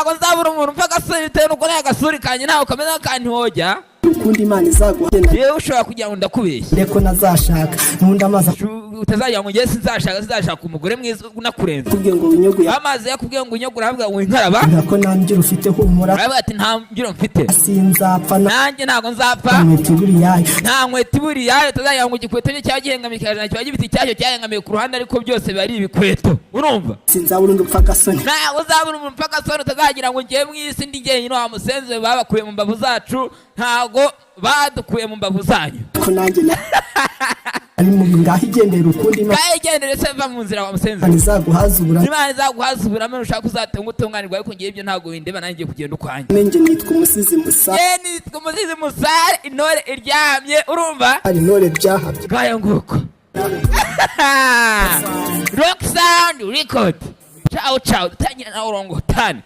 ntabwo nzabura umuntu upfa agasuri bitewe nuko nayo agasuri kanjye ntawe kameze nk'akantihoja ukundi Imana izaguha yewe ushobora kugira ngo ndakubeshye ndeko nazashaka nundi amazi utazajya ngo ngiye sinzashaka umugore mwiza unakurenza kubwiye ngo winyoguye amazi yakubwiye ngo unyogura avuga ngo inkaraba ntako nangira ufite humura aravuga ati nta ngiro mfite sinzapfa nanjye ntabwo nzapfa nkweto iburi yayo nta nkweto iburi yayo utazajya ngo igikweto cye cyaba gihengamiye ijana kiba gifite icyacyo cyahengamiye ku ruhande ariko byose biba ari ibikweto urumva sinzabura undi upfa agasoni ntabwo uzabura umuntu upfa agasoni utazagira ngo ngiye mu isi ndi jyenyine wa musenzi babakuye mu mbavu zacu ntabwo badukuye mu mbavu zanyu ko nanjye ari mu ngaho igendera ukundi Imana igendere se va mu nzira wa musenzi izaguhaza uburame Imana izaguhaza uburame ushaka uzatunga utunganirwa ariko ngiye ibyo ntabwo windeba nanjye kugenda ukwanjye nenjye nitwa umusizi musare nitwa umusizi musare intore iryamye urumva ari intore byahabye ngaya nguko Rock Sound Record ciao ciao tangira na urongo tani